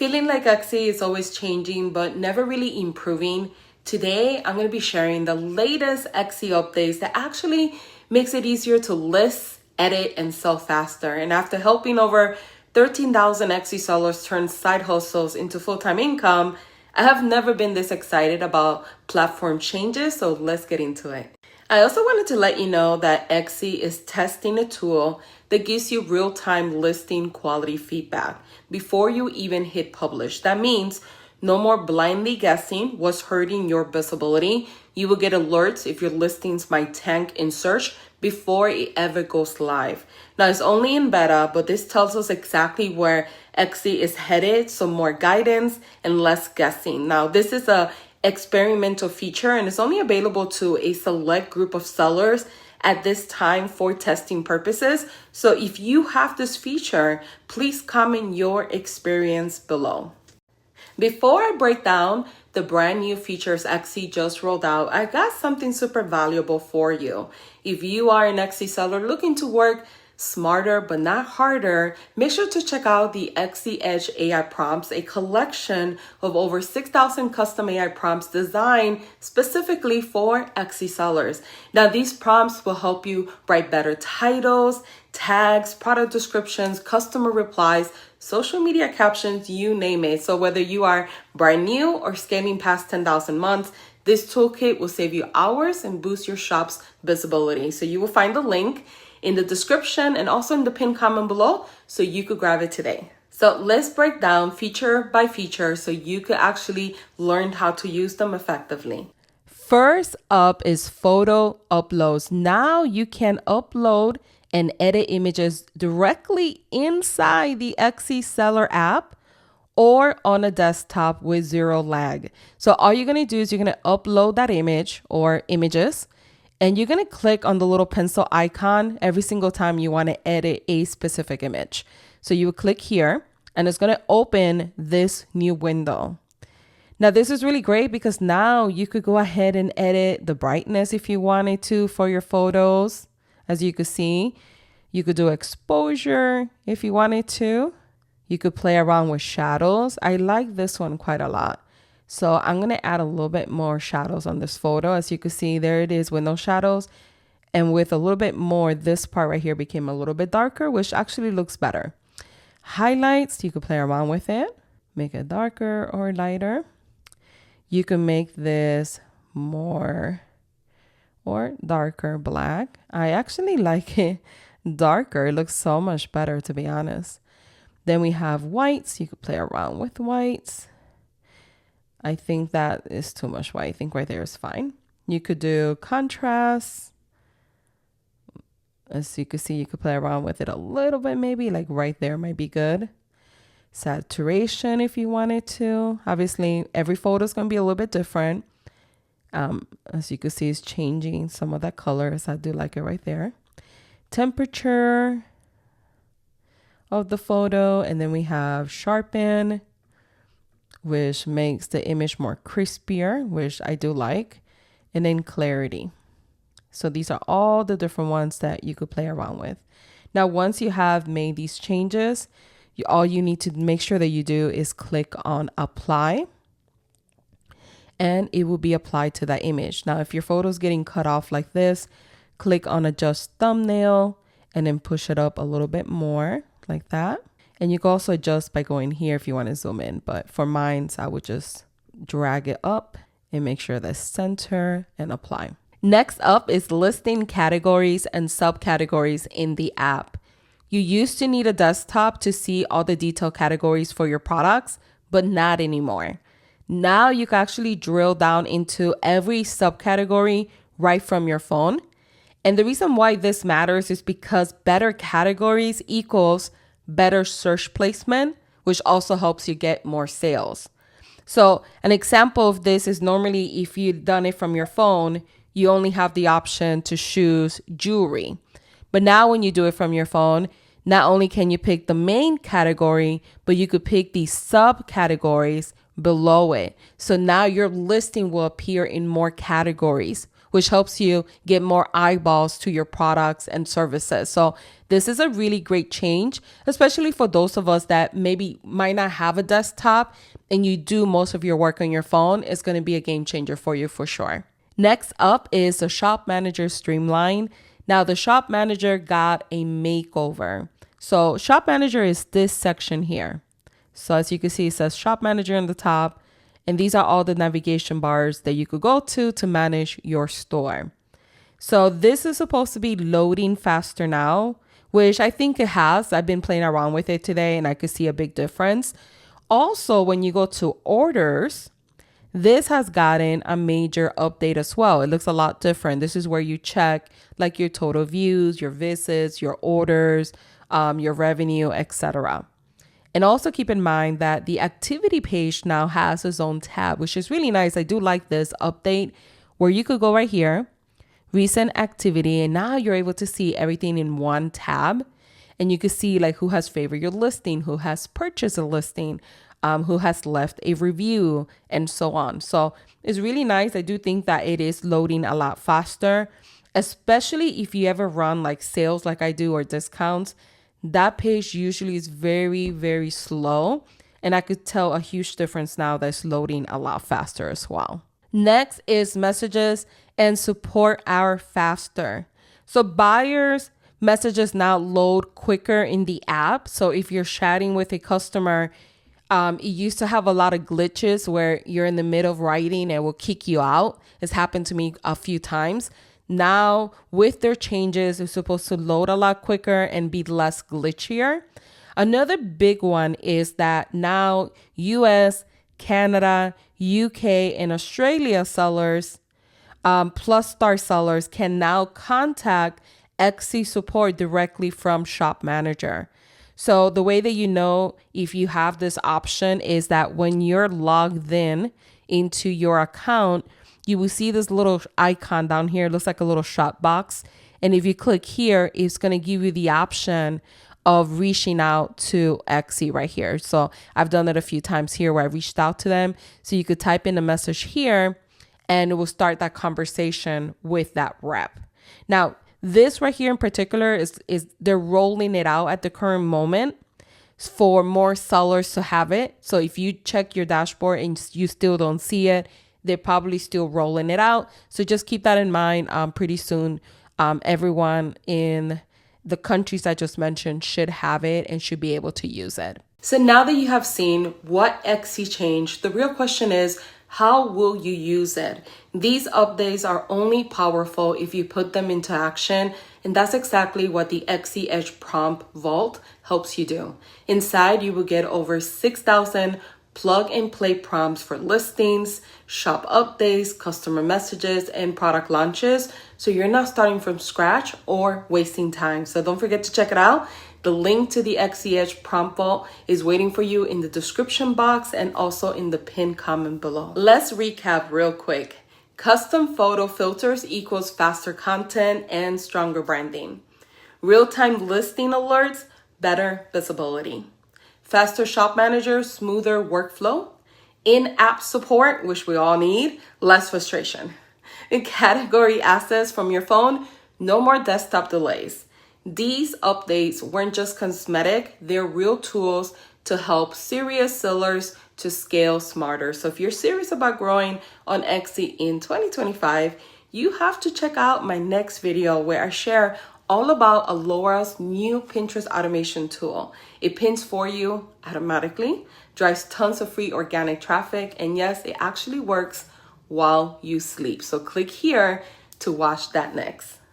Feeling like Etsy is always changing but never really improving. Today, I'm going to be sharing the latest Etsy updates that actually makes it easier to list, edit, and sell faster. And after helping over 13,000 Etsy sellers turn side hustles into full-time income, I have never been this excited about platform changes, so let's get into it. I also wanted to let you know that Etsy is testing a tool that gives you real-time listing quality feedback before you even hit publish. That means no more blindly guessing what's hurting your visibility. You will get alerts if your listings might tank in search before it ever goes live. Now, it's only in beta, but this tells us exactly where Etsy is headed, so more guidance and less guessing. Now, this is a experimental feature and it's only available to a select group of sellers at this time for testing purposes. So if you have this feature, please comment your experience below. Before I break down the brand new features Etsy just rolled out, I got something super valuable for you. If you are an Etsy seller looking to work smarter but not harder, make sure to check out the Etsy Edge AI prompts, a collection of over 6,000 custom AI prompts designed specifically for Etsy sellers. Now, these prompts will help you write better titles, tags, product descriptions, customer replies, social media captions, you name it. So whether you are brand new or scaling past 10,000 months, this toolkit will save you hours and boost your shop's visibility. So you will find the link in the description and also in the pinned comment below so you could grab it today. So let's break down feature by feature so you could actually learn how to use them effectively. First up is photo uploads. Now you can upload and edit images directly inside the Etsy seller app or on a desktop with zero lag. So all you're gonna do is you're gonna upload that image or images, and you're gonna click on the little pencil icon every single time you wanna edit a specific image. So you would click here and it's gonna open this new window. Now this is really great because now you could go ahead and edit the brightness if you wanted to for your photos. As you could see, you could do exposure if you wanted to. You could play around with shadows. I like this one quite a lot. So I'm going to add a little bit more shadows on this photo. As you can see, there it is with no shadows. And with a little bit more, this part right here became a little bit darker, which actually looks better. Highlights, you could play around with it. Make it darker or lighter. You can make this more or darker black. I actually like it darker. It looks so much better, to be honest. Then we have whites. You could play around with whites. I think that is too much white. I think right there is fine. You could do contrast. As you can see, you could play around with it a little bit, maybe like right there might be good. Saturation if you wanted to. Obviously, every photo is going to be a little bit different. As you can see, it's changing some of that colors. I do like it right there. Temperature of the photo. And then we have sharpen, which makes the image more crispier, which I do like. And then clarity. So these are all the different ones that you could play around with. Now, once you have made these changes, all you need to make sure that you do is click on apply. And it will be applied to that image. Now, if your photo is getting cut off like this, click on adjust thumbnail and then push it up a little bit more like that. And you can also adjust by going here if you want to zoom in. But for mine, I would just drag it up and make sure that's center and apply. Next up is listing categories and subcategories in the app. You used to need a desktop to see all the detailed categories for your products, but not anymore. Now you can actually drill down into every subcategory right from your phone. And the reason why this matters is because better categories equals better search placement, which also helps you get more sales. So an example of this is normally if you've done it from your phone, you only have the option to choose jewelry. But now when you do it from your phone, not only can you pick the main category, but you could pick the subcategories below it. So now your listing will appear in more categories, which helps you get more eyeballs to your products and services. So this is a really great change, especially for those of us that maybe might not have a desktop and you do most of your work on your phone. It's going to be a game changer for you for sure. Next up is the Shop Manager Streamline. Now the Shop Manager got a makeover. So Shop Manager is this section here. So as you can see, it says Shop Manager on the top, and these are all the navigation bars that you could go to manage your store. So this is supposed to be loading faster now, which I think it has. I've been playing around with it today and I could see a big difference. Also, when you go to orders, this has gotten a major update as well. It looks a lot different. This is where you check like your total views, your visits, your orders, your revenue, etc. And also keep in mind that the activity page now has its own tab, which is really nice. I do like this update where you could go right here, recent activity, and now you're able to see everything in one tab. And you can see like who has favored your listing, who has purchased a listing, who has left a review, and so on. So it's really nice. I do think that it is loading a lot faster, especially if you ever run like sales like I do or discounts. That page usually is very, very slow. And I could tell a huge difference now that it's loading a lot faster as well. Next is messages and support hour faster. So buyers messages now load quicker in the app. So if you're chatting with a customer, it used to have a lot of glitches where you're in the middle of writing and it will kick you out. It's happened to me a few times. Now, with their changes, it's supposed to load a lot quicker and be less glitchier. Another big one is that now US, Canada, UK, and Australia sellers, plus star sellers can now contact Etsy support directly from Shop Manager. So the way that you know if you have this option is that when you're logged in into your account, you will see this little icon down here. It looks like a little shot box. And if you click here, it's going to give you the option of reaching out to Etsy right here. So I've done it a few times here where I reached out to them. So you could type in a message here and it will start that conversation with that rep. Now, this right here in particular is they're rolling it out at the current moment for more sellers to have it. So if you check your dashboard and you still don't see it, they're probably still rolling it out. So just keep that in mind. Pretty soon, everyone in the countries I just mentioned should have it and should be able to use it. So now that you have seen what Etsy changed, the real question is, how will you use it? These updates are only powerful if you put them into action, and that's exactly what the Etsy Edge Prompt Vault helps you do. Inside, you will get over 6,000 plug and play prompts for listings, shop updates, customer messages, and product launches. So you're not starting from scratch or wasting time. So don't forget to check it out. The link to the Etsy Edge Prompt Vault is waiting for you in the description box and also in the pinned comment below. Let's recap real quick. Custom photo filters equals faster content and stronger branding. Real-time listing alerts, better visibility. Faster shop manager, smoother workflow. In-app support, which we all need, less frustration. And category access from your phone, no more desktop delays. These updates weren't just cosmetic, they're real tools to help serious sellers to scale smarter. So if you're serious about growing on Etsy in 2025, you have to check out my next video where I share all about Alora's new Pinterest automation tool. It pins for you automatically, drives tons of free organic traffic, and yes, it actually works while you sleep. So click here to watch that next.